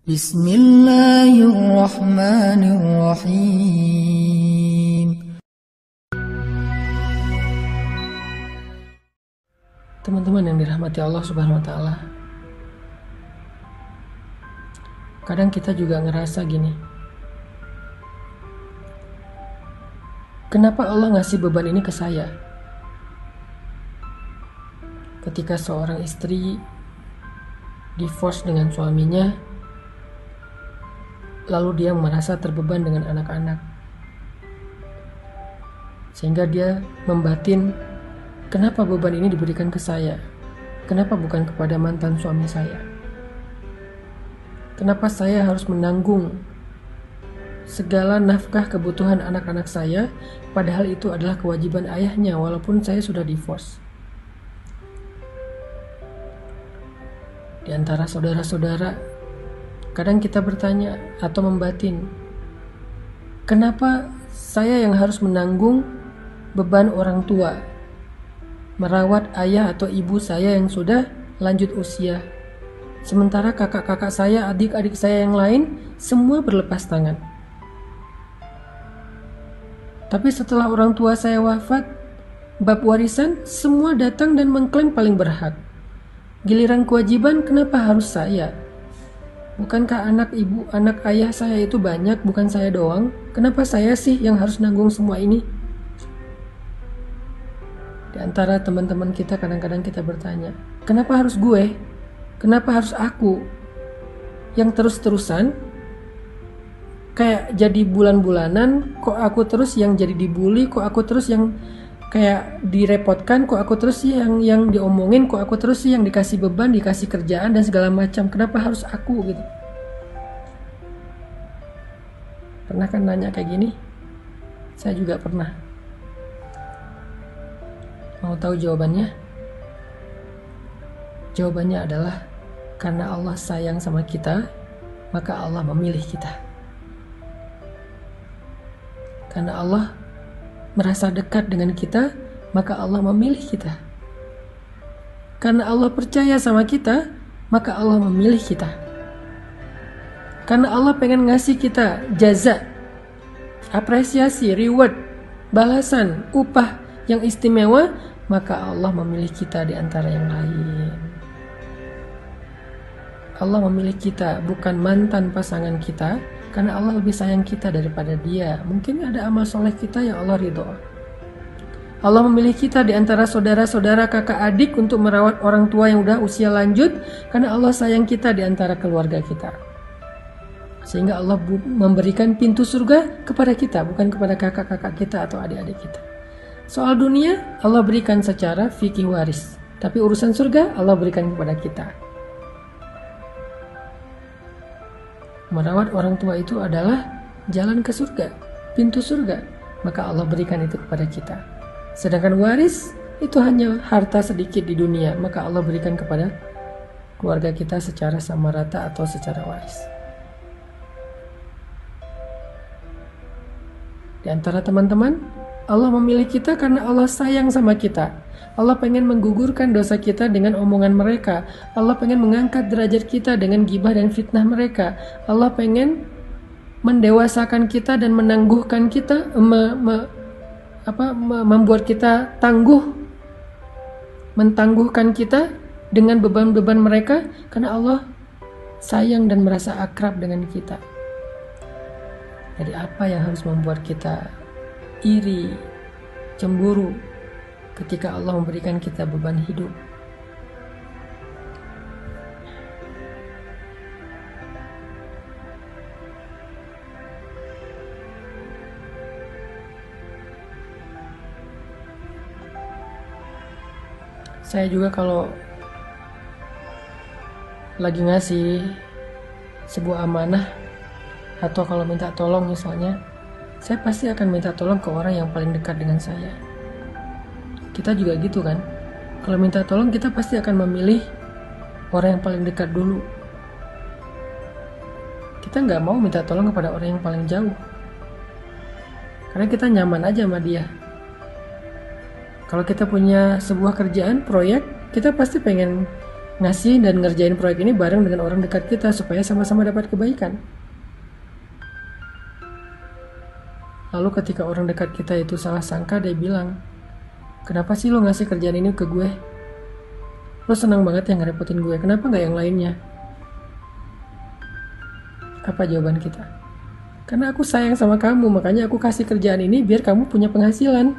Bismillahirrahmanirrahim. Teman-teman yang dirahmati Allah Subhanahu wa Ta'ala, kadang kita juga ngerasa gini, kenapa Allah ngasih beban ini ke saya? Ketika seorang istri divorce dengan suaminya, lalu dia merasa terbeban dengan anak-anak, sehingga dia membatin, kenapa beban ini diberikan ke saya? Kenapa bukan kepada mantan suami saya? Kenapa saya harus menanggung segala nafkah kebutuhan anak-anak saya, padahal itu adalah kewajiban ayahnya walaupun saya sudah divorce? Di antara saudara-saudara, kadang kita bertanya atau membatin, kenapa saya yang harus menanggung beban orang tua, merawat ayah atau ibu saya yang sudah lanjut usia, sementara kakak-kakak saya, adik-adik saya yang lain semua berlepas tangan. Tapi setelah orang tua saya wafat, bab warisan semua datang dan mengklaim paling berhak. Giliran kewajiban kenapa harus saya? Bukankah anak ibu, anak ayah saya itu banyak, bukan saya doang? Kenapa saya sih yang harus nanggung semua ini? Di antara teman-teman kita kadang-kadang kita bertanya, kenapa harus gue? Kenapa harus aku? Yang terus-terusan kayak jadi bulan-bulanan, kok aku terus yang jadi dibully, kok aku terus yang kayak direpotkan, kok aku terus sih yang diomongin, kok aku terus sih yang dikasih beban, dikasih kerjaan dan segala macam. Kenapa harus aku gitu? Pernah kan nanya kayak gini? Saya juga pernah. Mau tahu jawabannya? Jawabannya adalah karena Allah sayang sama kita, maka Allah memilih kita. Karena Allah merasa dekat dengan kita, maka Allah memilih kita. Karena Allah percaya sama kita, maka Allah memilih kita. Karena Allah pengen ngasih kita jaza, apresiasi, reward, balasan, upah yang istimewa, maka Allah memilih kita di antara yang lain. Allah memilih kita, bukan mantan pasangan kita, karena Allah lebih sayang kita daripada dia. Mungkin ada amal soleh kita yang Allah ridho. Allah memilih kita di antara saudara-saudara, kakak adik untuk merawat orang tua yang udah usia lanjut, karena Allah sayang kita di antara keluarga kita. Sehingga Allah memberikan pintu surga kepada kita, bukan kepada kakak-kakak kita atau adik-adik kita. Soal dunia, Allah berikan secara fikih waris. Tapi urusan surga, Allah berikan kepada kita. Merawat orang tua itu adalah jalan ke surga, pintu surga, maka Allah berikan itu kepada kita. Sedangkan waris itu hanya harta sedikit di dunia, maka Allah berikan kepada keluarga kita secara sama rata atau secara waris. Di antara teman-teman, Allah memilih kita karena Allah sayang sama kita. Allah pengen menggugurkan dosa kita dengan omongan mereka. Allah pengen mengangkat derajat kita dengan gibah dan fitnah mereka. Allah pengen mendewasakan kita dan menangguhkan kita, membuat kita tangguh, mentangguhkan kita dengan beban-beban mereka, karena Allah sayang dan merasa akrab dengan kita. Jadi apa yang harus membuat kita iri, cemburu ketika Allah memberikan kita beban hidup? Saya juga kalau lagi ngasih sebuah amanah atau kalau minta tolong misalnya, saya pasti akan minta tolong ke orang yang paling dekat dengan saya. Kita juga gitu kan? Kalau minta tolong kita pasti akan memilih orang yang paling dekat dulu. Kita nggak mau minta tolong kepada orang yang paling jauh, karena kita nyaman aja sama dia. Kalau kita punya sebuah kerjaan, proyek, kita pasti pengen ngasih dan ngerjain proyek ini bareng dengan orang dekat kita supaya sama-sama dapat kebaikan. Lalu ketika orang dekat kita itu salah sangka, dia bilang, kenapa sih lo ngasih kerjaan ini ke gue? Lo senang banget yang ngerepotin gue, kenapa gak yang lainnya? Apa jawaban kita? Karena aku sayang sama kamu, makanya aku kasih kerjaan ini biar kamu punya penghasilan.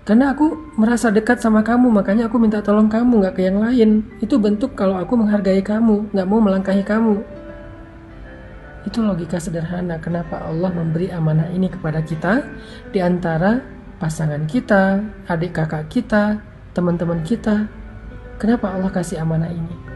Karena aku merasa dekat sama kamu, makanya aku minta tolong kamu, gak ke yang lain. Itu bentuk kalau aku menghargai kamu, gak mau melangkahi kamu. Itu logika sederhana kenapa Allah memberi amanah ini kepada kita, di antara pasangan kita, adik kakak kita, teman-teman kita. Kenapa Allah kasih amanah ini?